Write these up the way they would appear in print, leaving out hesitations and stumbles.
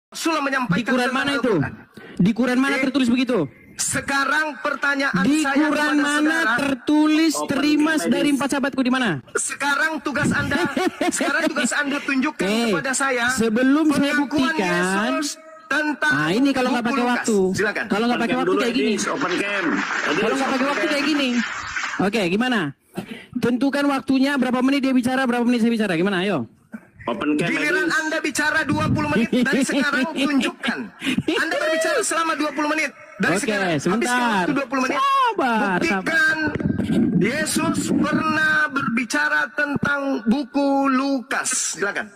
Rasulullah menyampaikan di Quran mana itu? Di Quran mana tertulis begitu? Sekarang pertanyaan di saya Quran mana saudara, tertulis terima dari 4 sahabatku di mana? Sekarang tugas Anda tunjukkan kepada saya sebelum saya pengakuan buktikan Yesus tentang ini kalau nggak pakai waktu. Silakan. Kalau nggak pakai waktu kayak gini. Kalau nggak pakai waktu kayak gini. Oke, gimana? Tentukan waktunya berapa menit dia bicara, berapa menit saya bicara. Gimana? Ayo. Giliran Anda bicara 20 menit dari sekarang, tunjukkan. Anda berbicara selama 20 menit dari sekarang. Sebentar. Habis waktu 20 menit. Buktikan Yesus pernah berbicara tentang buku Lukas. Silakan.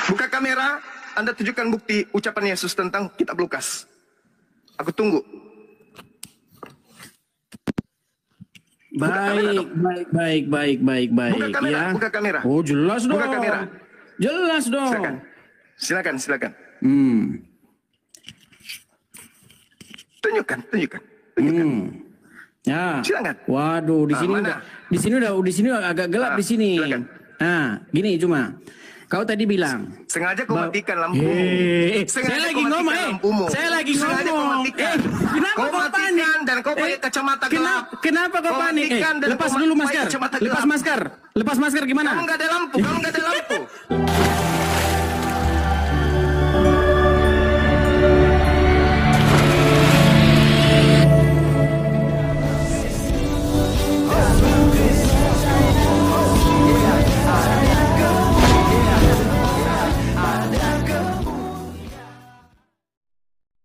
Buka kamera, Anda tunjukkan bukti ucapan Yesus tentang kitab Lukas. Aku tunggu. Baik. Buka kamera, ya. buka kamera. Oh, jelas dong. Buka kamera. Jelas dong. Silakan. Tunjukkan. Ya. Silakan. Waduh, di sini udah agak gelap di sini. Silakan. Nah, gini cuma. Kau tadi bilang sengaja kau matikan lampumu. Saya lagi ngomong. Kenapa kau kau panik? Dan kau pakai kacamata gelap. Kenapa kau panik? Lepas dulu masker. Lepas masker gimana? Kamu nggak ada lampu.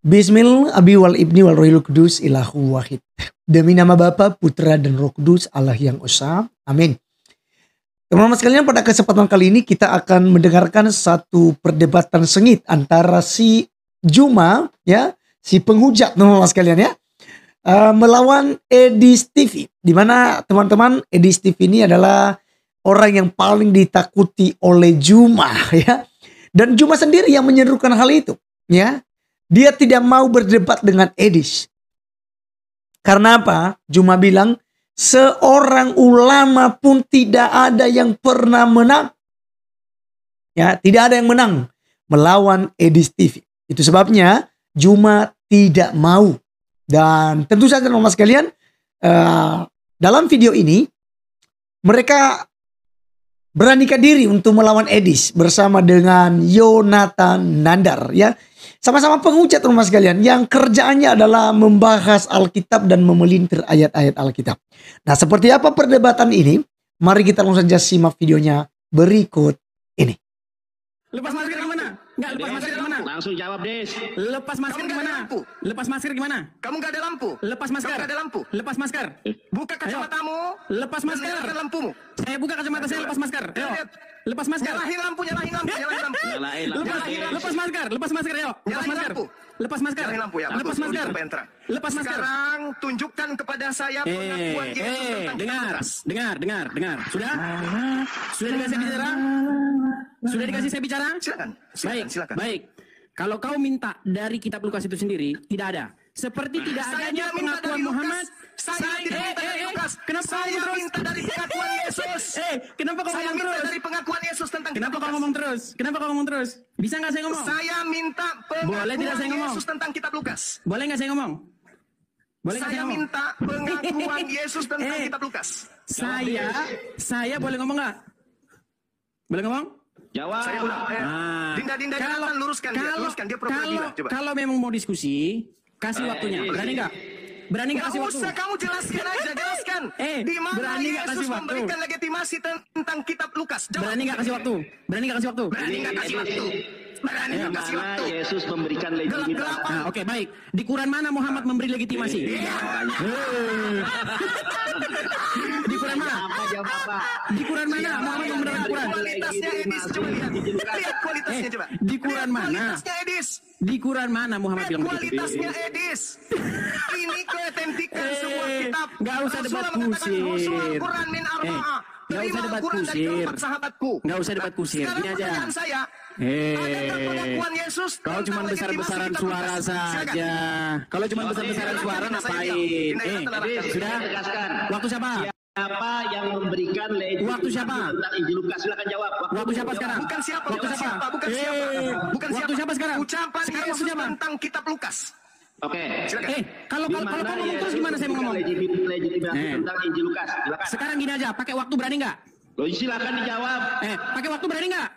Bismillah abi wal ibni wal rohil kudus ilahu wahid. Demi nama Bapa, Putra dan Roh Kudus Allah yang esa. Amin. Teman-teman sekalian, pada kesempatan kali ini kita akan mendengarkan satu perdebatan sengit antara si Juma, ya, si penghujat teman-teman sekalian ya, melawan Edis TV. Di mana teman-teman, Edis TV ini adalah orang yang paling ditakuti oleh Juma, ya. Dan Juma sendiri yang menyerukan hal itu, ya. Dia tidak mau berdebat dengan Edis. Karena apa? Juma bilang, seorang ulama pun tidak ada yang pernah menang. Ya, tidak ada yang menang melawan Edis TV. Itu sebabnya Juma tidak mau. Dan tentu saja teman-teman sekalian, dalam video ini mereka beranikan diri untuk melawan Edis bersama dengan Yonatan Nandar, ya. Sama-sama penghujat teman-teman sekalian yang kerjaannya adalah membahas Alkitab dan memelintir ayat-ayat Alkitab. Nah, seperti apa perdebatan ini? Mari kita langsung saja simak videonya berikut ini. Lepas masker gimana? Enggak, lepas masker gimana? Langsung jawab, Des. Lepas masker gimana? Lepas masker gimana? Kamu nggak ada lampu. Lepas masker. Kamu nggak ada lampu. Lepas masker. Buka kacamatamu. Lepas masker. Nyalakan lampumu. Saya buka kacamata saya, lepas masker. Ayo. Lepas masker. Nyalahin lampu. Lepas masker, ayo. Lepas masker. Lepas masker. Nyalahin lampu ya. Lepas masker. Lepas masker. Sekarang tunjukkan kepada saya pengakuan Yesus tentang dengar. Sudah dikasih bicara? Sudah dikasih saya bicara? Silakan. Baik. Kalau kau minta dari kitab Lukas itu sendiri, tidak ada. Seperti tidak adanya pengakuan Muhammad. Kenapa saya minta dari pengakuan Yesus. Kenapa kau ngomong terus? Dari pengakuan Yesus tentang Kenapa kau ngomong terus? Bisa nggak saya ngomong? Saya minta pengakuan Yesus tentang kitab Lukas. Boleh nggak saya ngomong? Saya minta pengakuan Yesus tentang kitab Lukas. Saya boleh ngomong nggak? Boleh ngomong? Jawab. Saya ulang. Dinda Jonathan luruskan dia pura-pura. Coba. Kalau memang mau diskusi, kasih waktunya. Berani nggak? Berani nggak kasih waktu? Usah kamu jelaskan aja, jelaskan. Di mana Yesus memberikan legitimasi tentang kitab Lukas? Berani nggak kasih waktu? Berani nggak kasih waktu? Yesus memberikan legitimasi. Oke, baik. Di Quran mana Muhammad memberi legitimasi? Di Quran mana? Di Quran mana Muhammad memberi Quran? Kualitasnya Edis, coba lihat kualitasnya coba. Di Quran mana? Kualitasnya Edis. Di Quran mana Muhammad bilang begitu? Kualitasnya Edis. Ini keautentikan sebuah kitab. Nggak usah debat kusir. Quran min arba'ah. Nggak usah debat kusir. Nggak usah debat kusir. Ini aja. Kau cuma besar-besaran suara saja. Kalau cuma besar-besaran suara ngapain? Sudah? Waktu siapa? Siapa yang memberikan legitimasi Waktu siapa? tentang Injil Lukas? Silakan jawab. Waktu siapa sekarang? Bukan siapa, Waktu bukan siapa, bukan siapa. Bukan Waktu siapa. siapa sekarang? Ucapan Sekarang waktu Yesus siapa? tentang kitab Lukas. Oke. Silakan. Kalau Di kamu mana ngomong terus Yesus gimana saya mau ngomong? memberikan legitimasi tentang Injil Lukas? Silakan. Sekarang gini aja, pakai waktu berani nggak? Loh, silakan dijawab. Pakai waktu berani nggak?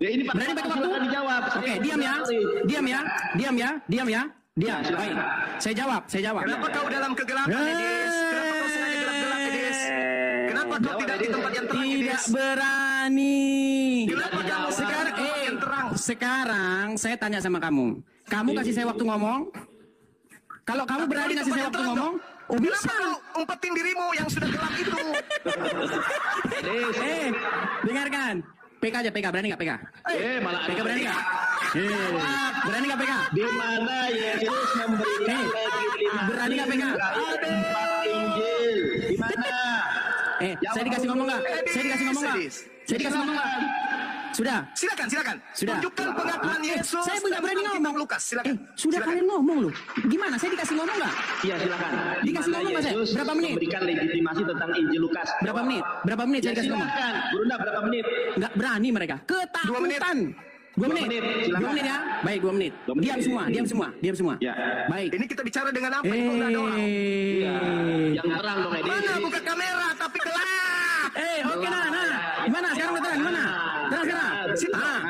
Ya ini Pak. Berani pakai waktu? Silakan dijawab. Oke, diam ya. Diam ya. Diam ya. Diam ya. Diam. Ya, silakan. Baik. Saya jawab. Kenapa kau dalam kegelapan, Edis? Kenapa kau sengaja gelap-gelap, Edis? Kenapa kau tidak di tempat yang terang, Tidak Edis? berani. Kenapa kamu Sekarang, di tempat yang terang? sekarang saya tanya sama kamu. Kamu kasih saya waktu ngomong? Kalau kamu berani kasih saya waktu ngomong, oh Kenapa bisa. kau umpetin dirimu yang sudah gelap itu? Dengarkan. PK aja, PK. Berani nggak PK? Malah PK berani nggak? Berani nggak PK? di mana Yesus memberikan legitimasi Berani nggak PK? tentang Injil? Di mana? Saya dikasih ngomong nggak? Saya dikasih ngomong nggak? Saya dikasih ngomong nggak? Sudah. Silakan, silakan. Sudah. Tunjukkan pengakuan Yesus. Saya nggak berani tentang ngomong. kitab Lukas. Silakan. Sudah Silakan. kalian ngomong loh. Gimana? Saya dikasih ngomong nggak? Iya, silakan. Di Dikasih mana ngomong nggak, saya? Yesus Berapa menit? memberikan legitimasi tentang Injil Lukas? Berapa menit? Berapa menit saya Ya, dikasih ngomong? silakan. Brunda, berapa menit? Nggak berani mereka. 2 menit. Ketakutan. 2 menit. 2 menit, 2 silakan. menit ya. Baik, 2 menit. 2 menit. Diam semua, diam semua, diam semua. Ya. Baik. Ini kita bicara dengan apa? Itu nggak ada orang. Iya. Yang terang dong, Edi. Mana buka kamera tapi gelap. Oke nah. Gimana? Sekarang udah terang, gimana? Terang sekarang.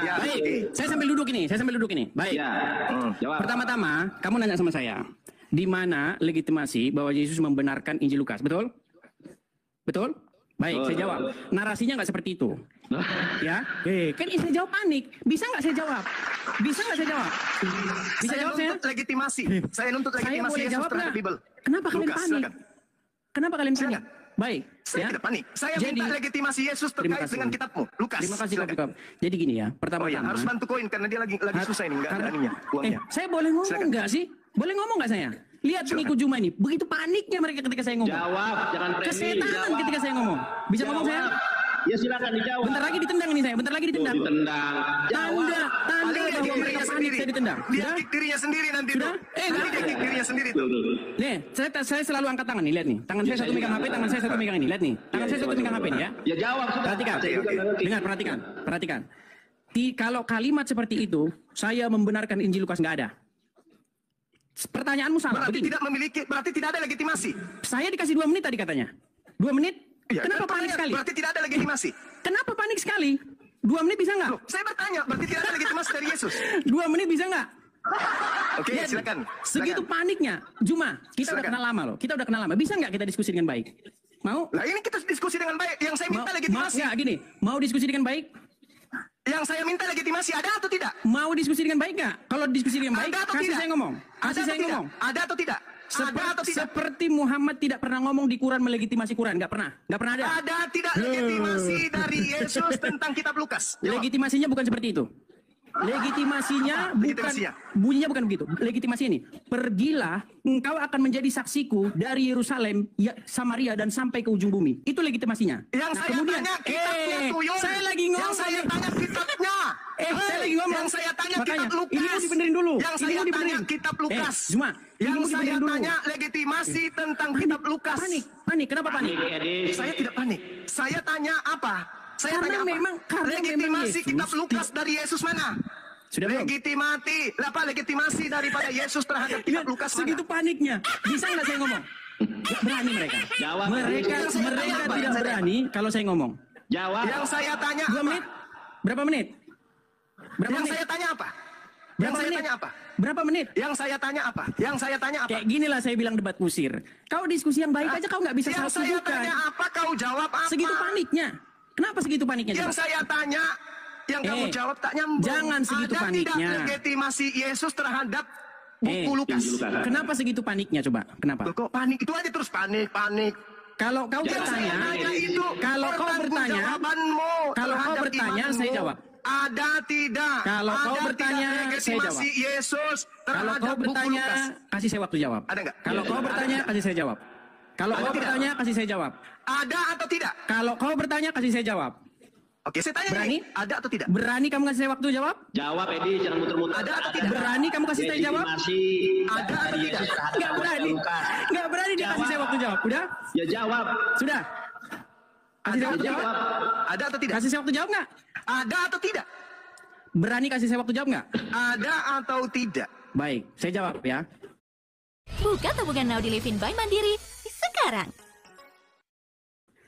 Ya, Baik. oke. Saya sambil duduk ini. Baik. Ya. Jawab. Pertama-tama, kamu nanya sama saya, di mana legitimasi bahwa Yesus membenarkan Injil Lukas? Betul? Betul? Baik, Betul. saya jawab. Narasinya nggak seperti itu. Ya, kan saya jawab panik. Bisa nggak saya jawab? Bisa nggak saya jawab? Bisa Saya jawab saya? nuntut legitimasi. Saya nuntut Saya legitimasi boleh Yesus jawab terhadap nggak? Bible. Kenapa kalian Lukas, panik? silakan. Kenapa kalian panik? Silakan. Baik, Saya tidak panik. Saya Jadi- minta legitimasi Yesus Terima terkait kasih. dengan kitabmu. Lukas. Terima kasih, silakan. Pak. Jadi gini ya, Oh pertama-tama. iya, harus bantu koin karena dia lagi susah ini, nggak ada aninya, uangnya. Saya boleh ngomong Silakan. nggak sih? Boleh ngomong nggak saya? Lihat pengikut Juma ini, begitu paniknya mereka ketika saya ngomong. Jawab, jangan premisi. Kesetanan Jawab. ketika saya ngomong. Bisa ngomong saya? Ya silakan dijawab. Bentar lagi ditendang ini saya, bentar lagi ditendang. Ditendang. Tanda Paling dia bahwa kick mereka dirinya panik sendiri. saya ditendang. Dia Sudah? kick dirinya sendiri nanti Sudah? tuh. Nggak. Nanti dia kick dirinya sendiri tuh. Nih, saya selalu angkat tangan nih, lihat nih. Tangan saya satu megang HP, tangan saya satu megang ini, lihat nih. Tangan saya satu megang HP nih ya. Ya jawab sudah. Perhatikan, Oke. dengar, perhatikan. Kalau kalimat seperti itu, saya membenarkan Injil Lukas nggak ada. Pertanyaanmu salah. Berarti Begini, tidak memiliki, berarti tidak ada legitimasi. saya dikasih 2 menit tadi katanya. 2 menit? Iya, Kenapa kan panik pertanyaan, sekali? Berarti tidak ada legitimasi. Kenapa panik sekali? 2 menit bisa nggak? Loh, saya bertanya, berarti tidak ada legitimasi dari Yesus. 2 menit bisa nggak? Oke, Lihat, silakan. Segitu Silakan. paniknya. Juma, kita udah Silakan. kenal lama loh. Kita udah kenal lama. Bisa nggak kita diskusi dengan baik? Mau? Lah ini kita diskusi dengan baik. Yang saya minta legitimasi. nggak, gini. Mau diskusi dengan baik? Yang saya minta legitimasi ada atau tidak? Mau diskusi dengan baik nggak? Kalau diskusi dengan baik, Ada atau kasih tidak? saya ngomong. Ada Kasih atau saya tidak? ngomong. Ada atau tidak? Ada atau tidak? Seperti Muhammad tidak pernah ngomong di Quran melegitimasi Quran, nggak pernah ada. Ada tidak legitimasi dari Yesus tentang kitab Lukas? Jawab. Legitimasinya bukan seperti itu. Legitimasinya bukan Legitimasinya? bunyinya bukan begitu. Legitimasi ini, pergilah, engkau akan menjadi saksiku dari Yerusalem, Samaria dan sampai ke ujung bumi. Itu legitimasinya. Yang saya tanya kitabnya tuyul. saya lagi ngomong. Yang saya tanya kitabnya. Saya lagi ngomong. Yang saya tanya Makanya, kitab Lukas. ini mau dibenerin dulu. Yang Ini saya mau tanya dibenerin. kitab Lukas. Cuma, ini Yang mau saya dibenerin dulu. tanya legitimasi tentang kitab Lukas. Panik. Kenapa panik? Edi. Saya tidak panik. Saya tanya apa? Saya Karena tanya apa? karena legitimasi Yesus kitab Lukas dari Yesus mana? Sudah belum? Legitimasi daripada Yesus terhadap kitab Lihat, Lukas segitu mana? paniknya. Bisa nggak saya ngomong? Nggak berani mereka. Jawab. Mereka Yang saya tanya apa? tidak Yang saya berani kalau saya ngomong. Jawab. Yang saya tanya 2 apa? menit? Berapa menit? Berapa Yang menit? saya tanya apa? Berapa Yang saya menit? tanya apa? Berapa menit? Yang saya tanya apa? Yang saya tanya apa? Kayak gini lah saya bilang debat kusir. Kau diskusi yang baik aja kau nggak bisa Yang satu saya bukan. tanya apa? Kau jawab apa? Segitu paniknya. Kenapa segitu paniknya? Yang coba? saya tanya, yang kamu jawab tak nyambung. Jangan segitu Ada paniknya. tidak legitimasi Yesus terhadap buku Lukas? Injil Lukas. Kenapa segitu paniknya coba? Kenapa? Loh, kok panik? Itu aja terus panik. Kalau kau Yang saya bertanya, tanya itu kalau kau bertanya, pertanggungjawabanmu kalau kau terhadap bertanya, imanmu. saya jawab. Ada tidak? Kalau kau Ada bertanya, tidak saya legitimasi jawab. Yesus kalau terhadap kau buku bertanya, Lukas? kasih saya waktu jawab. Ada nggak? Kalau Ada kau nggak? bertanya, kasih saya jawab. Kalau Ada kau tidak? bertanya, kasih saya jawab. Ada atau tidak? Kalau kau bertanya, kasih saya jawab. Oke, saya tanya Berani? nih, ada atau tidak? Berani kamu kasih saya waktu jawab? Jawab Edi, jangan muter-muter. Ada atau tidak? Berani kamu kasih saya jawab? Legitimasi Ada atau dari tidak? Yesus terhadap Nggak berani. Lukas. Nggak berani dia kasih Jawab. saya waktu jawab. Udah? Ya jawab. Sudah? Kasih saya waktu jawab. Ada atau tidak? Kasih saya waktu jawab nggak? Ada atau tidak? Berani kasih saya waktu jawab nggak? Ada atau tidak? Baik, saya jawab ya. Buka tabungan Now di Livin by Mandiri sekarang.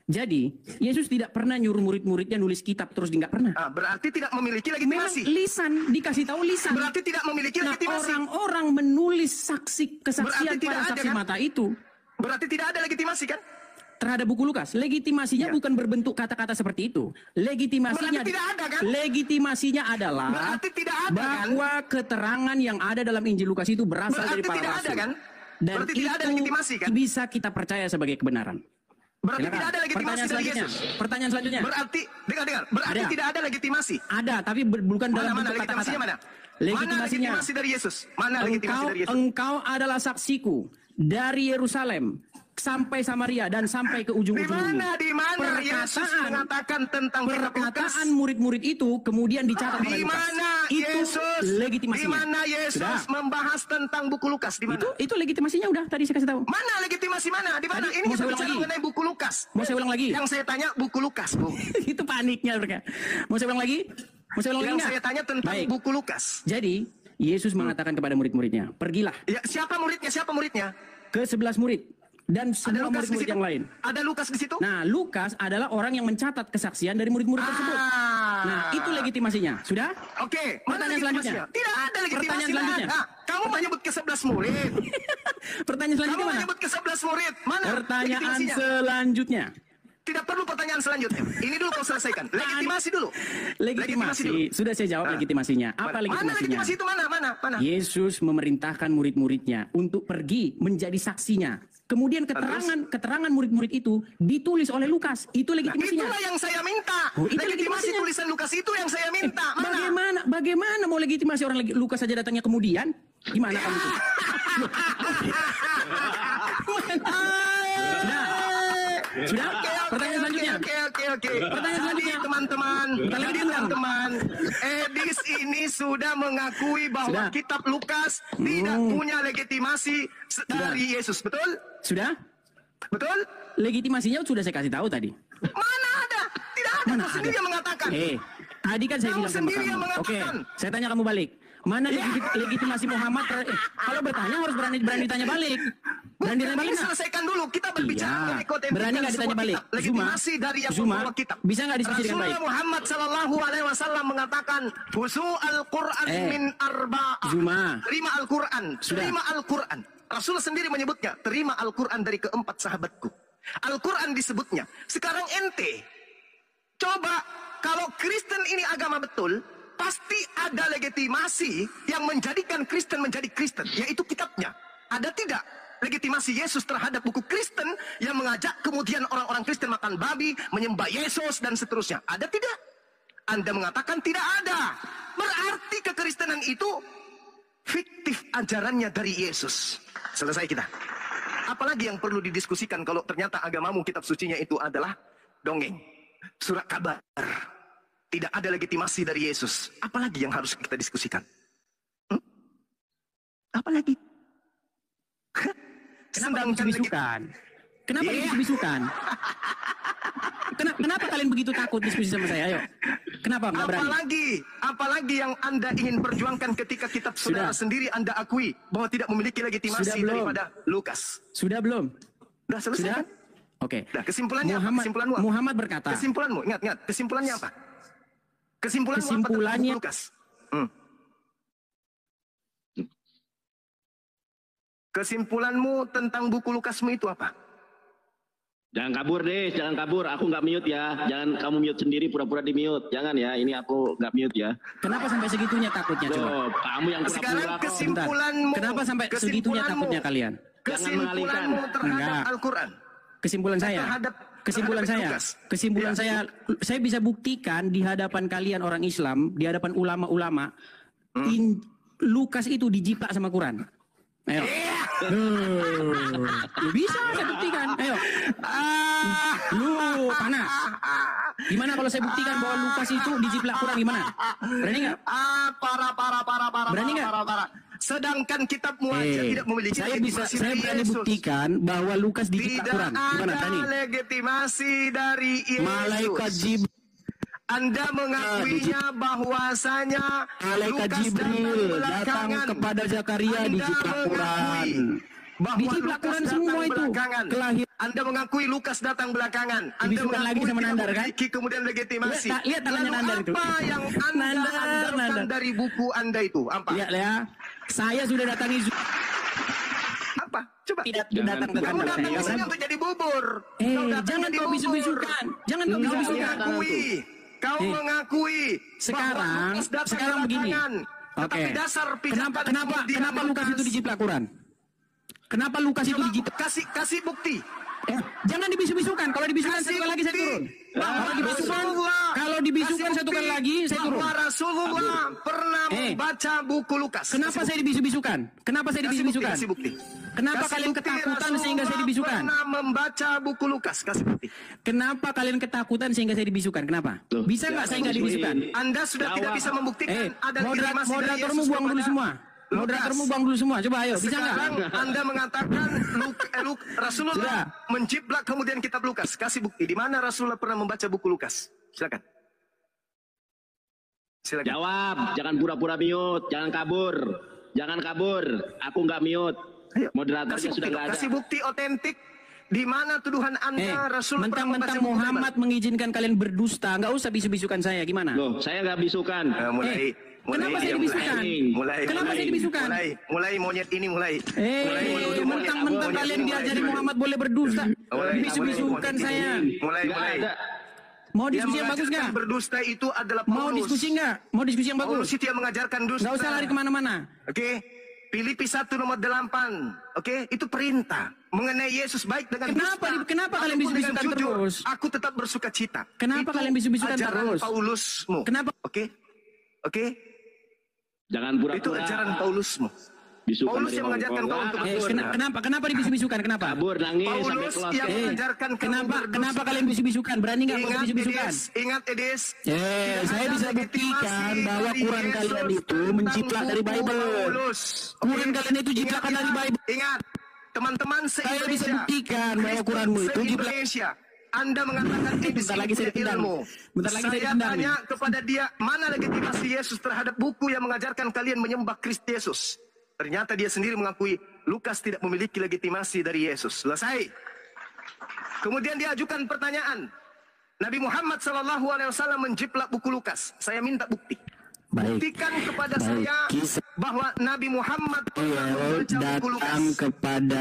Jadi, Yesus tidak pernah nyuruh murid-muridnya nulis kitab terus dia nggak pernah. Berarti tidak memiliki Memang legitimasi. lisan, dikasih tahu lisan. Berarti tidak memiliki Nah, legitimasi. orang-orang menulis kesaksian Berarti tidak para ada, saksi kan? mata itu Berarti tidak ada legitimasi kan? terhadap buku Lukas. Legitimasinya Ya. bukan berbentuk kata-kata seperti itu. Legitimasinya Berarti tidak ada, kan? Legitimasinya adalah Berarti tidak ada, kan? bahwa keterangan yang ada dalam Injil Lukas itu berasal Berarti dari para tidak rasul. ada, kan? Dan Berarti itu tidak ada legitimasi, kan? bisa kita percaya sebagai kebenaran. Berarti Silakan. tidak ada legitimasi Pertanyaan dari selanjutnya. Yesus. Pertanyaan selanjutnya. Berarti, dengar. Berarti Ada. tidak ada legitimasi. Ada, tapi bukan dalam Mana bentuk kata-kata. legitimasinya mana? Mana Legitimasinya. legitimasi dari Yesus? Mana legitimasi dari Yesus? Engkau adalah saksiku dari Yerusalem sampai Samaria dan sampai ke ujung-ujung bumi. Di mana Yesus mengatakan tentang kitab Lukas? Perkataan murid-murid itu kemudian dicatat oleh Di Lukas. mana Itu Yesus? legitimasinya. Di mana Yesus Sudah. membahas tentang buku Lukas? Di mana? Itu legitimasinya udah tadi saya kasih tahu. Mana legitimasi mana? Di mana? Tadi, Ini mau kita saya ulang bicara lagi? mengenai buku Lukas. Mau saya ulang lagi? Yang saya tanya buku Lukas, Bung. Itu paniknya mereka. Mau saya ulang lagi? Mau saya ulang lagi Yang nggak? saya tanya tentang Baik. buku Lukas. Jadi Yesus mengatakan kepada murid-muridnya, pergilah Ya, siapa muridnya? Siapa muridnya? ke 11 murid dan Ada semua Lukas di murid-murid situ? yang lain. Ada Lukas di situ? Nah, Lukas adalah orang yang mencatat kesaksian dari murid-murid tersebut. Nah, itu legitimasinya. Sudah? Oke, mana Pertanyaan legitimasinya? selanjutnya. Tidak ada legitimasi. Pertanyaan selanjutnya. Nah, kamu menyebut ke 11 murid. Pertanyaan selanjutnya Kamu mana? menyebut ke 11 murid. Mana Pertanyaan legitimasinya? selanjutnya. Tidak perlu pertanyaan selanjutnya. Ini dulu kau selesaikan. Legitimasi dulu. Legitimasi. dulu. Sudah saya jawab legitimasinya. Apa Mana legitimasinya? legitimasi itu mana? Yesus memerintahkan murid-muridnya untuk pergi menjadi saksinya. Kemudian keterangan murid-murid itu ditulis oleh Lukas. Itu legitimasinya. Itulah yang saya minta. Oh, itu Legitimasi legitimasinya. tulisan Lukas itu yang saya minta. Mana? Bagaimana mau legitimasi orang Lukas saja datangnya kemudian? Gimana kamu itu? Sudah? Pertanyaan selanjutnya. Oke. Pertanyaan selanjutnya. Teman-teman. Pertanyaan Jadi, teman-teman. Edis ini sudah mengakui bahwa Sudah. kitab Lukas tidak punya legitimasi dari Yesus. Betul? Sudah? Betul? Legitimasinya sudah saya kasih tahu tadi. Mana ada? Tidak ada. Mana Kau sendiri ada? yang mengatakan. Tadi kan saya Kamu bilang sama sendiri kamu. yang Oke, mengatakan. saya tanya kamu balik. Mana legitimasi Muhammad? Kalau bertanya harus berani ditanya balik. Berani ditanya balik Ini nggak? selesaikan dulu. Kita berbicara Iya. mengenai keautentikan Berani nggak ditanya sebuah balik? kitab. Legitimasi dari yang Zuma, membawa kitab. bisa nggak diskusi dengan Rasulullah baik? Muhammad Sallallahu Alaihi Wasallam mengatakan, "Husu al-Quran min arba'ah." Zuma. Terima Al-Quran. Sudah. Terima Al-Quran. Rasulullah sendiri menyebutnya, terima Al-Quran dari keempat sahabatku. Al-Quran disebutnya. Sekarang ente, coba kalau Kristen ini agama betul, pasti ada legitimasi yang menjadikan Kristen menjadi Kristen, yaitu kitabnya. Ada tidak legitimasi Yesus terhadap buku Kristen yang mengajak kemudian orang-orang Kristen makan babi, menyembah Yesus dan seterusnya? Ada tidak? Anda mengatakan tidak ada. Berarti kekristenan itu fiktif ajarannya dari Yesus. Selesai kita. Apalagi yang perlu didiskusikan kalau ternyata agamamu kitab sucinya itu adalah dongeng, surat kabar. Tidak ada legitimasi dari Yesus. Apalagi yang harus kita diskusikan? Apalagi? Kenapa Sedangkan dibisukan? Kenapa Iya. dibisukan? Kenapa kalian begitu takut diskusi sama saya? Ayo. Kenapa nggak berani? Apalagi yang Anda ingin perjuangkan ketika kitab saudara Sudah. sendiri Anda akui bahwa tidak memiliki legitimasi Sudah belum? daripada Lukas. Sudah belum? Sudah selesai Sudah? kan? Oke. Nah, kesimpulannya apa? Muhammad, Kesimpulanmu apa? Muhammad berkata. Kesimpulanmu, ingat. Kesimpulannya apa? Kesimpulanmu apa tentang Kesimpulannya- buku Lukas? Kesimpulanmu tentang buku Lukasmu itu apa? Jangan kabur deh, jangan kabur. Aku nggak mute ya. Jangan kamu mute sendiri, pura-pura di mute. Jangan ya, ini aku nggak mute ya. Kenapa sampai segitunya takutnya coba? Loh, kamu yang Sekarang pura-pura kok. kesimpulanmu. Kenapa sampai segitunya takutnya kalian? Kesimpulanmu terhadap Enggak. Al-Quran. Kesimpulan saya, Terhadap kesimpulan Lukas. saya bisa buktikan di hadapan kalian orang Islam, di hadapan ulama-ulama, Lukas itu dijiplak sama Quran. Ayo. Lu bisa saya buktikan. Ayo. Lu panas. Gimana kalau saya buktikan bahwa Lukas itu dijiplak Quran gimana? Berani nggak? Parah. Berani nggak? Parah. Sedangkan kitab muajah tidak memiliki saya legitimasi berani dari Yesus. buktikan bahwa Lukas di Tidak kitab Quran. Gimana ada Tani? legitimasi dari Yesus. Malaikat Jibril, Anda mengakuinya bahwasanya Malaikat Lukas Jibril datang belakangan. kepada Zakaria di Anda kitab Quran. mengakui bahwa Di kitab Lukas Quran datang semua itu. belakangan. Kelahir. Anda mengakui Lukas datang belakangan. Anda Dibisukan lagi mengakui sama tidak Nandar, kan? memiliki kemudian legitimasi. Lihat tangannya Lalu Nandar itu. apa yang Anda andalkan Nandar. dari buku Anda itu? Apa? Lihat ya, saya sudah datangi Apa? Coba. tidak Jangan datang ke Kamu kantor datang ke saya. sini untuk jadi bubur. Kau datang Jangan jadi kau bubur. bisu-bisukan. Jangan kau Kau bisu-bisukan. mengakui. Kau mengakui. Sekarang, bahwa Lukas datang sekarang begini. belakangan. Tetapi Oke. dasar Kenapa kenapa Lukas itu dijiplak Quran? Kenapa Lukas itu dijiplak? Kasih bukti. Jangan dibisu-bisukan. Kalau dibisukan Kasih satu kali lagi saya bukti turun. bahwa Kalau dibisukan, Rasulullah- kalau dibisukan kasih satu kali bukti lagi saya turun. bahwa Rasulullah pernah membaca buku Lukas. Kenapa saya dibisu-bisukan? Kenapa saya dibisu-bisukan? Kasih bukti. Kenapa Kasih kalian bukti ketakutan sehingga saya Rasulullah dibisukan? Pernah membaca buku Lukas. Kasih bukti. Kenapa kalian ketakutan sehingga saya dibisukan? Kenapa? Tuh, Bisa nggak saya nggak dibisukan? Anda sudah tidak bisa membuktikan ada legitimasi dari Moderatormu Yesus buang dulu kepada semua. Moderatormu buang dulu semua. Coba ayo, bisa Sekarang nggak? Anda mengatakan Rasulullah Sudah. menjiplak kemudian kitab Lukas. Kasih bukti di mana Rasulullah pernah membaca buku Lukas. Silakan. Silakan. Jawab, jangan pura-pura mute, jangan kabur. Jangan kabur, aku nggak mute. Ayo, Moderatornya kasih sudah bukti, nggak ada. kasih bukti otentik di mana tuduhan Anda Rasul pernah membaca mentang-mentang buku Muhammad mengizinkan kalian berdusta, nggak usah bisu-bisukan saya. Gimana? Loh, saya nggak bisukan. Kenapa saya dibisukan? Kenapa saya dibisukan? Mulai monyet ini mulai. Mulai menuduh monyet. Mentang-mentang Monyet kalian ini diajari mulai. Muhammad boleh berdusta, bisu-bisukan Mulai, saya. Mulai. Nggak ada. Mau Yang diskusi yang bagus mengajarkan nggak? berdusta itu adalah Mau Paulus. diskusi nggak? Mau diskusi yang Paulus bagus? itu yang mengajarkan dusta. Nggak usah lari kemana-mana. Oke. Filipi 1 nomor 8. Oke, itu perintah mengenai Yesus baik dengan Kenapa dusta kalian ataupun bisu-bisukan dengan jujur. terus? Aku tetap bersuka cita. Kenapa Itu kalian bisu-bisukan ajaran terus? Paulusmu. Kenapa? Oke. Oke. Jangan Itu pura-pura. ajaran Paulusmu. Bisukan Paulus dari yang mengajarkan Hongkong. kau untuk Kabur. Kenapa dibisu-bisukan? Kenapa? Kabur, nangis sampai Paulus keluar. yang mengajarkan kamu berdusta. Kenapa kalian bisu-bisukan? Berani nggak kalau bisu-bisukan? Ingat Edis. Saya bisa buktikan bahwa Quran kalian itu menjiplak dari Bible. Quran kalian itu jiplakan dari Bible. Ingat, teman-teman Saya bisa se-Indonesia. buktikan bahwa Quranmu itu jiplak. Indonesia. Anda mengatakan Bentar lagi saya ditendang. ilmu. Bentar lagi saya Saya ditendang. tanya kepada dia, mana legitimasi Yesus terhadap buku yang mengajarkan kalian menyembah Kristus Yesus? Ternyata dia sendiri mengakui Lukas tidak memiliki legitimasi dari Yesus. Selesai. Kemudian dia ajukan pertanyaan. Nabi Muhammad SAW menjiplak buku Lukas. Saya minta bukti. Baik. Buktikan kepada Baik. saya Kisah bahwa Nabi Muhammad pernah membaca buku Lukas. datang kepada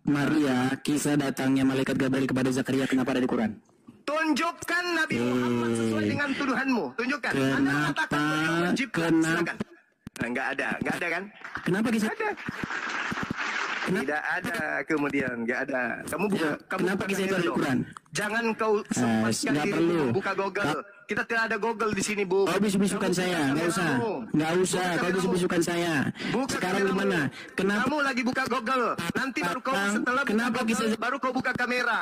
Maria, kisah datangnya malaikat Gabriel kepada Zakaria, kenapa ada di Quran? Tunjukkan Nabi Muhammad sesuai dengan tuduhanmu. Tunjukkan. Anda mengatakan beliau menjiplak. Silakan. Nah, nggak ada kan? Kenapa kisah? Ada. Tidak ada kemudian, nggak ada. Kamu buka, kamu Kenapa buka kisah itu kamera ada di dong. Quran? Jangan kau sempatkan nggak dirimu perlu. buka Google. Kita tidak ada Google di sini, Bu. Kau bisu-bisukan Kamu saya, buka nggak usah, kameramu. nggak usah. Buka Kau kameramu. bisu-bisukan saya. Buka Sekarang kameramu. gimana? Kenapa? Kamu lagi buka Google. Nanti baru kau Bang, setelah buka kenapa Google, kisah- baru kau buka kamera.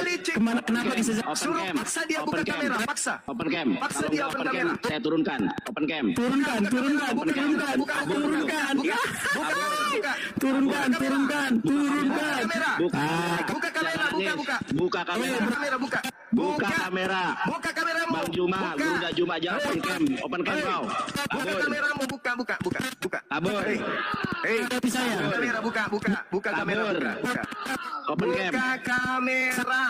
Licik. Kenapa kisah? Open Suruh cam. paksa dia Open buka cam. kamera, paksa. Open cam. Paksa Kalau dia nggak open open cam, kamera. saya turunkan. Open cam. Turunkan. Buka, buka, buka, buka, Turunkan. buka, kamera. Buka kamera, buka. Buka kamera. Kamera buka. Buka kamera. Buka kameramu. Bang Juma, Buka. guru gak Juma aja open cam. Open cam kau. Buka Kabur. kameramu, buka. Kabur. Hei, Tapi saya. kamera buka kamera, Kabur. buka. Open cam. Buka kamera.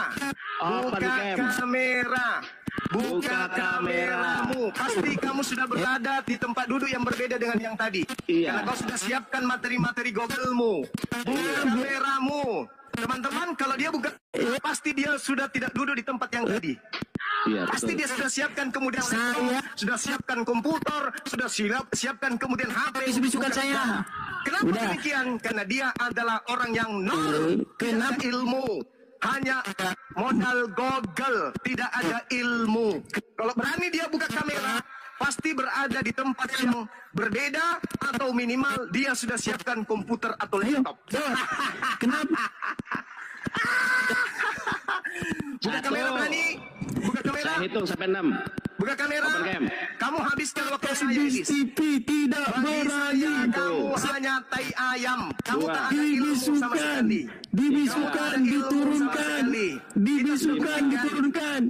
Open Buka cam. kamera. Buka Buka kamera. kameramu. Pasti kamu sudah berada di tempat duduk yang berbeda dengan yang tadi. Iya. Karena kau sudah siapkan materi-materi Google-mu. Buka kameramu. Teman-teman, kalau dia buka, pasti dia sudah tidak duduk di tempat yang tadi. Iya, Pasti betul. dia sudah siapkan kemudian laptop, sudah siapkan komputer, sudah siapkan kemudian HP. Bisu-bisukan Bukan. saya. Kenapa Udah. demikian? Karena dia adalah orang yang nol, tidak ada ilmu. Hanya modal Google, tidak ada ilmu. Kalau berani dia buka kamera, pasti berada di tempat yang berbeda atau minimal dia sudah siapkan komputer atau laptop. Kenapa? Buka kamera berani? Buka kamera? Saya hitung sampai 6. Buka kamera. Open cam. Kamu habiskan waktu saya ini. TV tidak Bagi saya, berani. kamu Saya tai ayam. Kamu tak ada ilmu sama Dibisukan, sekali. dibisukan, Kamu tak ada ilmu sama diturunkan, sekali. dibisukan, Tidak diturunkan.